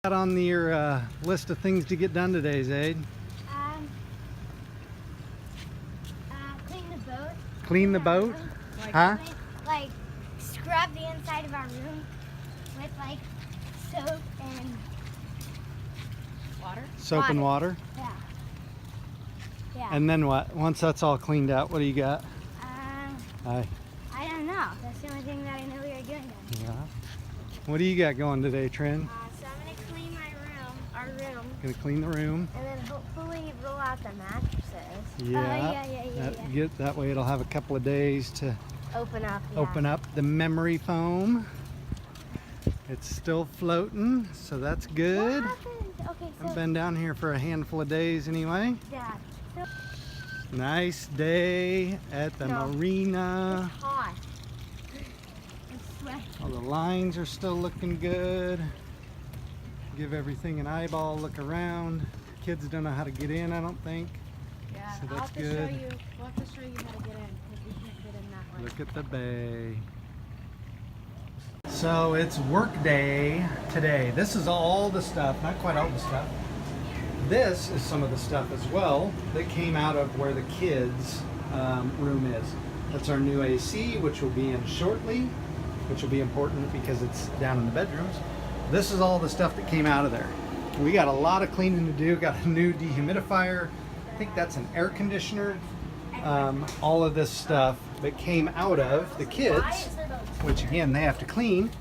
Got on your list of things to get done today, Zaid? Clean the boat. Clean the boat? Huh? Like scrub the inside of our room with like soap and water. Soap and water? Yeah. Yeah. And then what? Once that's all cleaned out, what do you got? I don't know. That's the only thing that I know we are doing then. Yeah. What do you got going today, Trin? So I'm gonna clean my room, our room, Gonna clean the room. and then hopefully roll out the mattresses. Yeah. That way it'll have a couple of days to Open up. Yeah. open up the memory foam. It's still floating, so that's good. What happened? Okay, so I've been down here for a handful of days anyway. Dad. So Nice day at the marina. it's hot. I'm sweating. All the lines are still looking good. Give everything an eyeball look around. Kids don't know how to get in, I don't think. Yeah, So I'll that's have to good. show you. We'll have to show you how to get in because we can't get in that way. Look at the bay. So it's work day today. This is all the stuff, not quite all the stuff. This is some of the stuff as well that came out of where the kids' room is. That's our new AC, which will be in shortly, which will be important because it's down in the bedrooms. This is all the stuff that came out of there. We got a lot of cleaning to do. Got a new dehumidifier. I think that's an air conditioner. All of this stuff that came out of the kids, which again they have to clean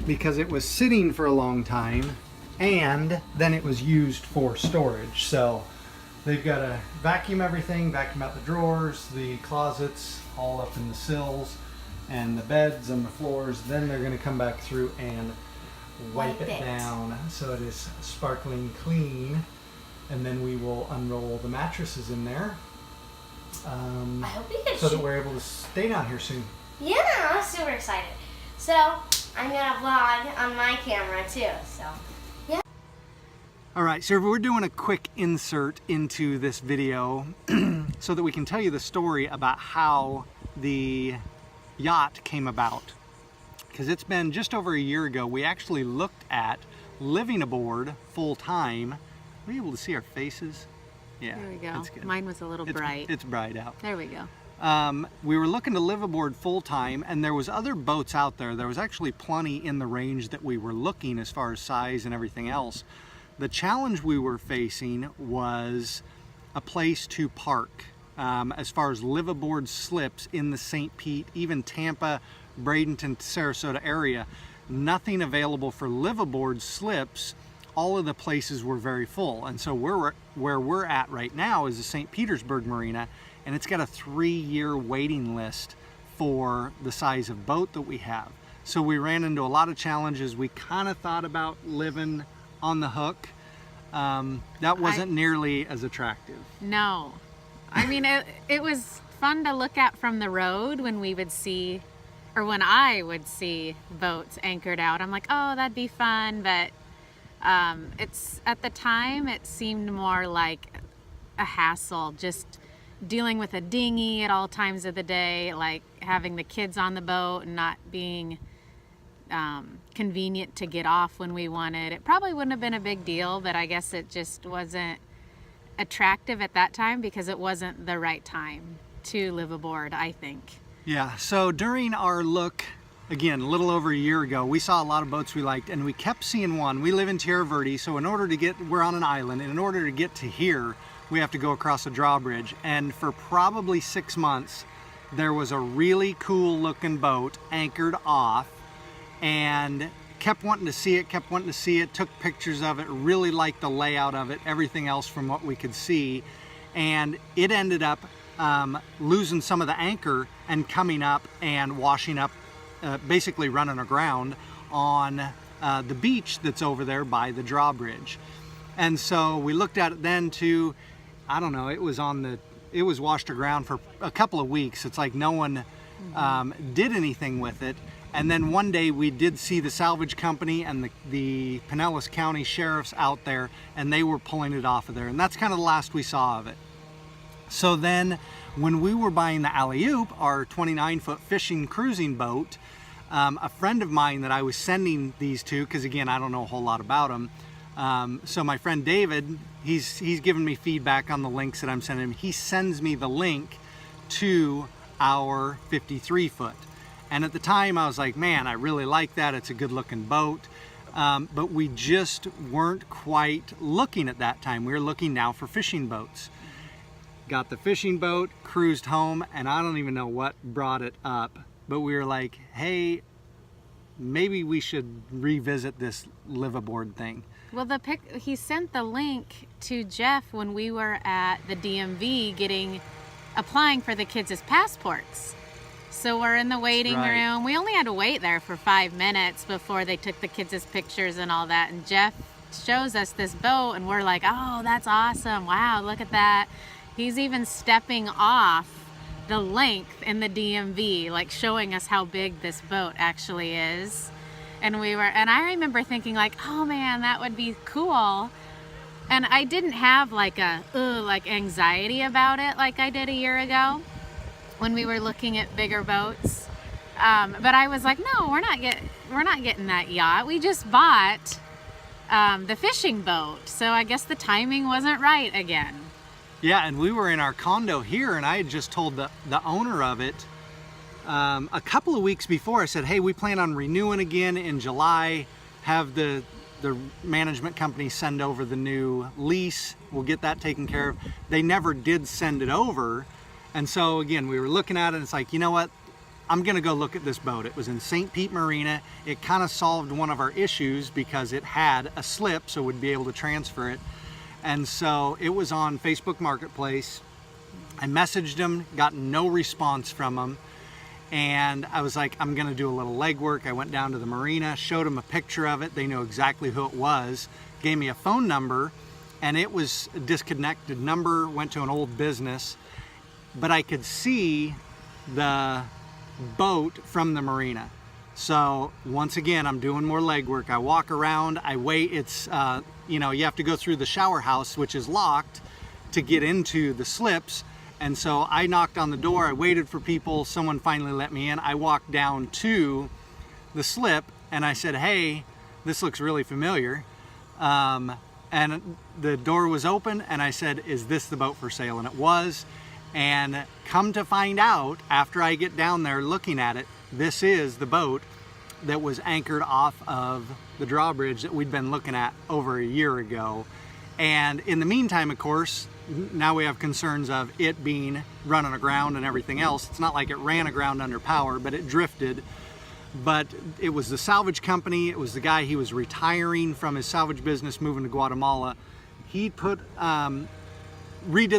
because it was sitting for a long time and then it was used for storage. So they've got to vacuum everything, vacuum out the drawers, the closets, all up in the sills, and the beds and the floors. Then they're going to come back through and wipe it down so it is sparkling clean. And then we will unroll the mattresses in there. I hope we can so that we're able to stay down here soon. Yeah, I'm super excited. So I'm gonna vlog on my camera too. So yeah. All right, so we're doing a quick insert into this video so that we can tell you the story about how the yacht came about. Because it's been just over a year ago, we actually looked at living aboard full time. Were you able to see our faces? Yeah, There we go. that's good. Mine was a little bright. It's bright out. There we go. We were looking to live aboard full time, and there was other boats out there. There was actually plenty in the range that we were looking as far as size and everything else. The challenge we were facing was a place to park. As far as live aboard slips in the St. Pete, even Tampa, Bradenton, Sarasota area, nothing available for live aboard slips. All of the places were very full, and so where we're at right now is the St. Petersburg Marina, and it's got a 3-year waiting list for the size of boat that we have. So we ran into a lot of challenges. We kind of thought about living on the hook. That wasn't nearly as attractive. No. I mean, it was fun to look at from the road when we would see, or when I would see boats anchored out. I'm like, oh, that'd be fun, but it's at the time it seemed more like a hassle, just dealing with a dinghy at all times of the day, like having the kids on the boat and not being convenient to get off when we wanted. It probably wouldn't have been a big deal, but I guess it just wasn't attractive at that time because it wasn't the right time to live aboard, I think. Yeah, so during our look, again, a little over a year ago, we saw a lot of boats we liked, and we kept seeing one. We live in Tierra Verde, so in order to get, we're on an island, and in order to get to here, we have to go across a drawbridge. And for probably 6 months, there was a really cool looking boat anchored off, and kept wanting to see it, took pictures of it, really liked the layout of it, everything else from what we could see. And it ended up losing some of the anchor and coming up and washing up, basically running aground on the beach that's over there by the drawbridge. And so we looked at it then too. I don't know, it was washed aground for a couple of weeks. It's like no one did anything with it. And then one day we did see the salvage company and the Pinellas County sheriffs out there, and they were pulling it off of there. And that's kind of the last we saw of it. So then when we were buying the Alley-Oop, our 29-foot fishing cruising boat, a friend of mine that I was sending these to, because again, I don't know a whole lot about them, So my friend David, he's given me feedback on the links that I'm sending him. He sends me the link to our 53 foot. And at the time I was like, man, I really like that. It's a good looking boat. But we just weren't quite looking at that time. We were looking now for fishing boats. Got the fishing boat, cruised home, and I don't even know what brought it up, but we were like, hey, maybe we should revisit this Liveaboard thing. Well, he sent the link to Jeff when we were at the DMV applying for the kids' passports. So we're in the waiting room. We only had to wait there for 5 minutes before they took the kids' pictures and all that. And Jeff shows us this boat, and we're like, oh, that's awesome. Wow, look at that. He's even stepping off the length in the DMV, like showing us how big this boat actually is. And I remember thinking like, oh man, that would be cool. And I didn't have like anxiety about it like I did a year ago when we were looking at bigger boats. But I was like, no, we're not getting that yacht. We just bought the fishing boat. So I guess the timing wasn't right again. Yeah, and we were in our condo here, and I had just told the owner of it a couple of weeks before. I said, hey, we plan on renewing again in July, have the management company send over the new lease. We'll get that taken care of. They never did send it over. And so again, we were looking at it, and it's like, you know what? I'm gonna go look at this boat. It was in St. Pete Marina. It kind of solved one of our issues because it had a slip, so we'd be able to transfer it. And so it was on Facebook Marketplace. I messaged him, got no response from him. And I was like, I'm gonna do a little legwork. I went down to the marina, showed them a picture of it. They knew exactly who it was, gave me a phone number, and it was a disconnected number, went to an old business, but I could see the boat from the marina. So once again, I'm doing more legwork. I walk around, I wait. It's, you have to go through the shower house, which is locked, to get into the slips. And so I knocked on the door, I waited for people, someone finally let me in. I walked down to the slip and I said, hey, this looks really familiar. And the door was open and I said, is this the boat for sale? And it was. And come to find out, after I get down there looking at it, this is the boat that was anchored off of the drawbridge that we'd been looking at over a year ago. And in the meantime, of course, now we have concerns of it being running aground and everything else. It's not like it ran aground under power, but it drifted. But it was the salvage company. It was the guy, he was retiring from his salvage business, moving to Guatemala. He redid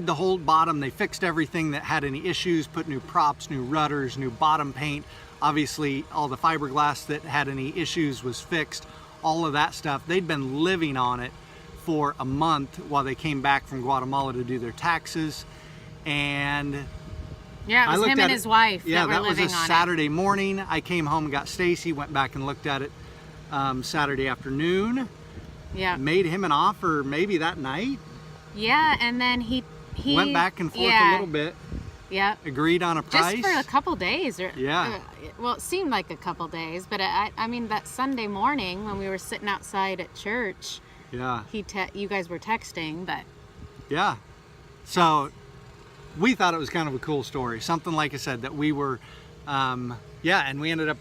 the whole bottom. They fixed everything that had any issues, put new props, new rudders, new bottom paint. Obviously, all the fiberglass that had any issues was fixed. All of that stuff. They'd been living on it for a month while they came back from Guatemala to do their taxes. And yeah, it was him and his wife that were living on it. Yeah, that was a Saturday morning. I came home and got Stacy, went back and looked at it Saturday afternoon. Yeah. Made him an offer maybe that night. Yeah, and then he went back and forth a little bit. Yeah. Agreed on a price. Just for a couple days. Yeah. Well, it seemed like a couple days, but I mean that Sunday morning when we were sitting outside at church. Yeah. You guys were texting, but. Yeah. So we thought it was kind of a cool story. Something, like I said, that we were, and we ended up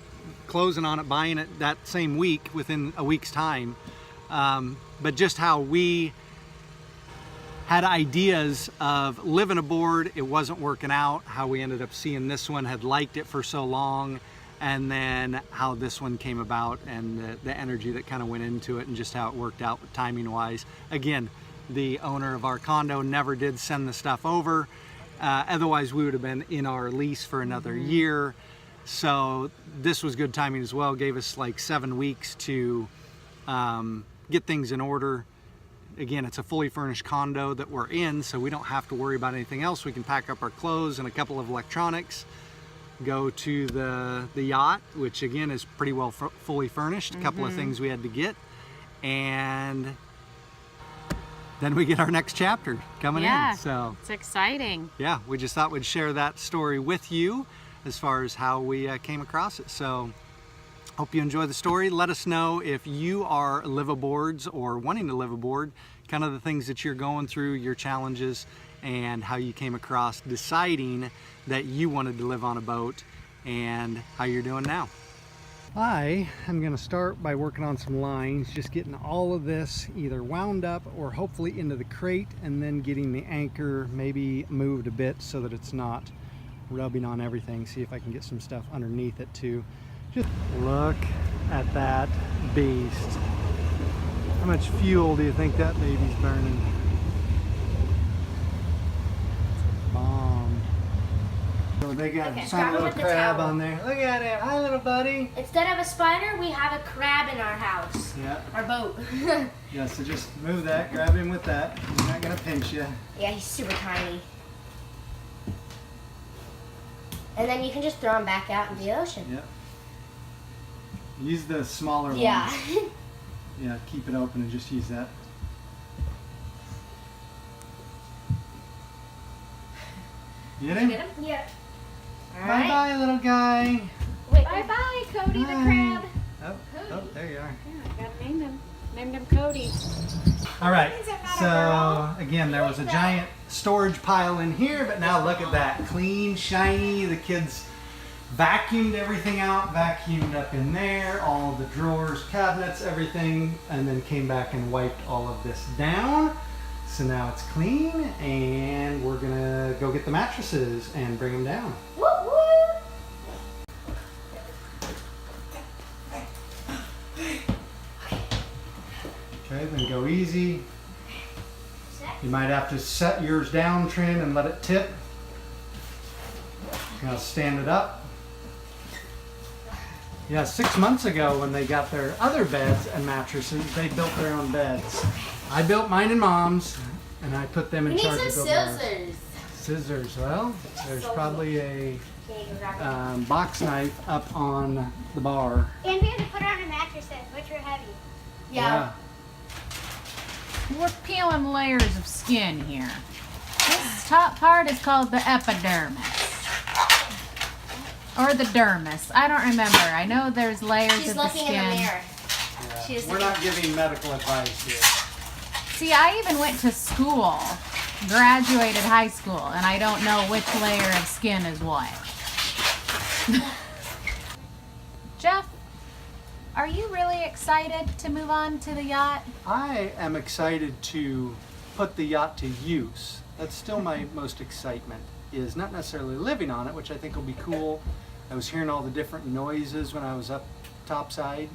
closing on it, buying it that same week, within a week's time. But just how we had ideas of living aboard, it wasn't working out, how we ended up seeing this one, had liked it for so long, and then how this one came about, and the energy that kind of went into it, and just how it worked out timing wise. Again, the owner of our condo never did send the stuff over, otherwise we would have been in our lease for another year. So this was good timing as well. Gave us like 7 weeks to get things in order. Again, it's a fully furnished condo that we're in, so we don't have to worry about anything else. We can pack up our clothes and a couple of electronics, go to the yacht, which again is pretty well fully furnished. A couple of things we had to get, and then we get our next chapter coming in. So it's exciting. Yeah, we just thought we'd share that story with you as far as how we came across it. So Hope you enjoy the story. Let us know if you are liveaboards or wanting to live aboard, kind of the things that you're going through, your challenges, and how you came across deciding that you wanted to live on a boat and how you're doing now. I am going to start by working on some lines, just getting all of this either wound up or hopefully into the crate, and then getting the anchor maybe moved a bit so that it's not rubbing on everything. See if I can get some stuff underneath it too. Just look at that beast. How much fuel do you think that baby's burning? Bomb. So they got Okay, some grab him little with the crab towel. on there. Look at it. Hi, little buddy. Instead of a spider, we have a crab in our house. Yeah. Our boat. Yeah, so just move that. Grab him with that. He's not going to pinch you. Yeah, he's super tiny. And then you can just throw him back out into the ocean. Yep. Use the smaller Yeah. one. Yeah, keep it open and just use that. Get him? Get him? Yeah. All Bye right. bye, little guy. Wait, Bye-bye, Cody the Bye. crab. Oh, there you are. Yeah, I gotta name him. Named him Cody. All right, Means I'm not a so girl. again, there was a giant storage pile in here, but now look at that. Clean, shiny. The kids vacuumed everything out, vacuumed up in there, all the drawers, cabinets, everything, and then came back and wiped all of this down. So now it's clean, and we're gonna go get the mattresses and bring them down. Woo woo. Okay, then go easy. You might have to set yours down, Trin, and let it tip. Now stand it up. Yeah, 6 months ago when they got their other beds and mattresses, they built their own beds. I built mine and Mom's, and I put them in We need charge some of building ours. scissors. Scissors. Well, there's probably a Can you go grab it? box knife up on the bar. And we have to put it on our mattresses, which are heavy. Yeah. We're peeling layers of skin here. This top part is called the epidermis. Or the dermis. I don't remember. I know there's layers She's of the looking skin. in the mirror. Yeah. She is We're not giving medical advice here. See, I even went to school, graduated high school, and I don't know which layer of skin is what. Jeff, are you really excited to move on to the yacht? I am excited to put the yacht to use. That's still my most excitement, is not necessarily living on it, which I think will be cool. I was hearing all the different noises when I was up topside,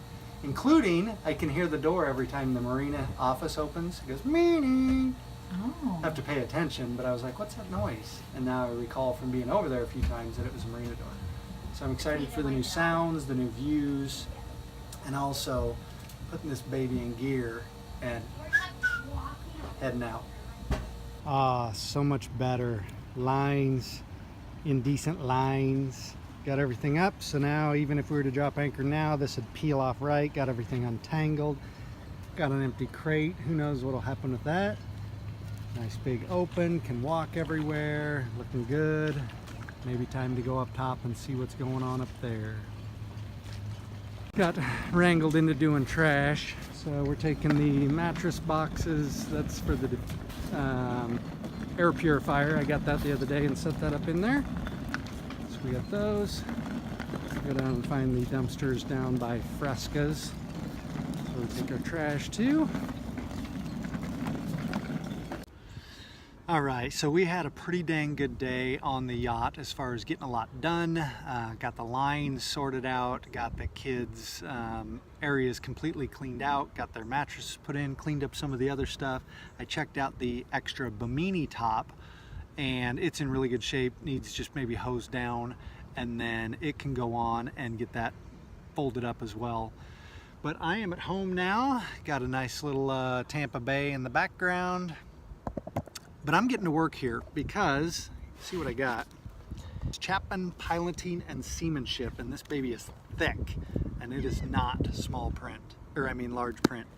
including I can hear the door every time the marina office opens. It goes, meanie. Oh. I have to pay attention, but I was like, what's that noise? And now I recall from being over there a few times that it was a marina door. So I'm excited for the new sounds, the new views, and also putting this baby in gear and heading out. Ah, so much better. Lines, indecent lines. Got everything up, so now even if we were to drop anchor now, this would peel off right. Got everything untangled. Got an empty crate. Who knows what'll happen with that. Nice big open, can walk everywhere. Looking good. Maybe time to go up top and see what's going on up there. Got wrangled into doing trash, so we're taking the mattress boxes. That's for the air purifier. I got that the other day and set that up in there. So we got those. Go down and find the dumpsters down by Fresca's. So we take our trash too. All right, so we had a pretty dang good day on the yacht as far as getting a lot done. Got the lines sorted out, got the kids' areas completely cleaned out, got their mattresses put in, cleaned up some of the other stuff. I checked out the extra bimini top, and it's in really good shape. Needs just maybe hosed down, and then it can go on and get that folded up as well. But I am at home now. Got a nice little Tampa Bay in the background. But I'm getting to work here because, see what I got. It's Chapman Piloting and Seamanship, and this baby is thick, and it is not small print, or I mean large print.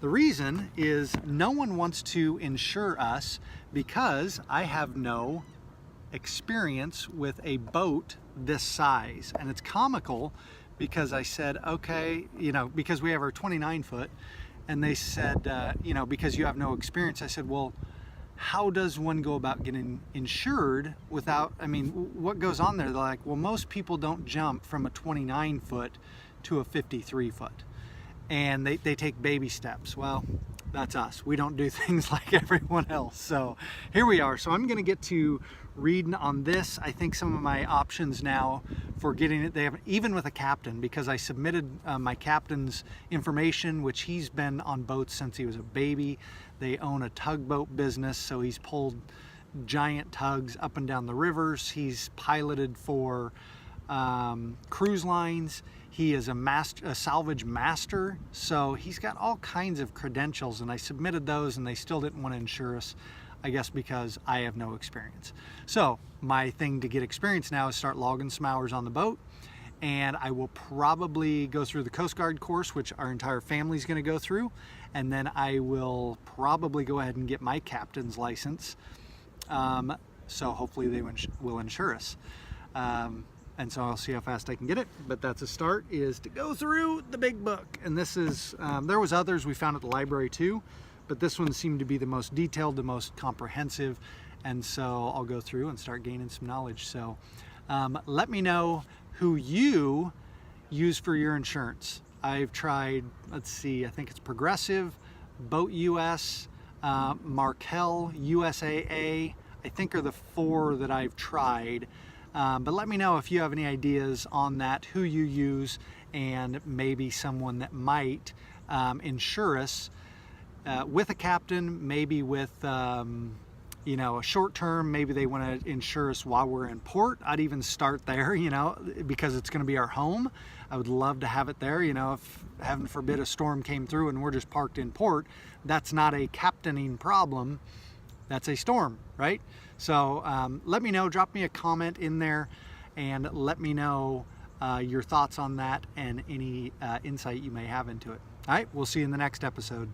The reason is no one wants to insure us because I have no experience with a boat this size. And it's comical because I said, okay, you know, because we have our 29 foot, and they said, you know, because you have no experience. I said, well, how does one go about getting insured without, I mean, what goes on there? They're like, well, most people don't jump from a 29 foot to a 53 foot. And they take baby steps. Well, that's us. We don't do things like everyone else. So here we are. So I'm going to get to reading on this. I think some of my options now for getting it, they have, even with a captain, because I submitted my captain's information, which he's been on boats since he was a baby. They own a tugboat business, so he's pulled giant tugs up and down the rivers. He's piloted for cruise lines. He is a salvage master, so he's got all kinds of credentials, and I submitted those and they still didn't want to insure us, I guess because I have no experience. So my thing to get experience now is start logging some hours on the boat, and I will probably go through the Coast Guard course, which our entire family is going to go through, and then I will probably go ahead and get my captain's license, so hopefully they will insure us. And so I'll see how fast I can get it, but that's a start, is to go through the big book. And this is, there was others we found at the library too, but this one seemed to be the most detailed, the most comprehensive, and so I'll go through and start gaining some knowledge. So let me know who you use for your insurance. I've tried, let's see, I think it's Progressive, Boat US, Markel, USAA, I think are the 4 that I've tried. But let me know if you have any ideas on that, who you use, and maybe someone that might insure us with a captain, maybe with you know, a short term. Maybe they want to insure us while we're in port. I'd even start there, you know, because it's going to be our home. I would love to have it there. You know, if heaven forbid a storm came through and we're just parked in port, that's not a captaining problem. That's a storm, right? So let me know, drop me a comment in there, and let me know your thoughts on that and any insight you may have into it. All right, we'll see you in the next episode.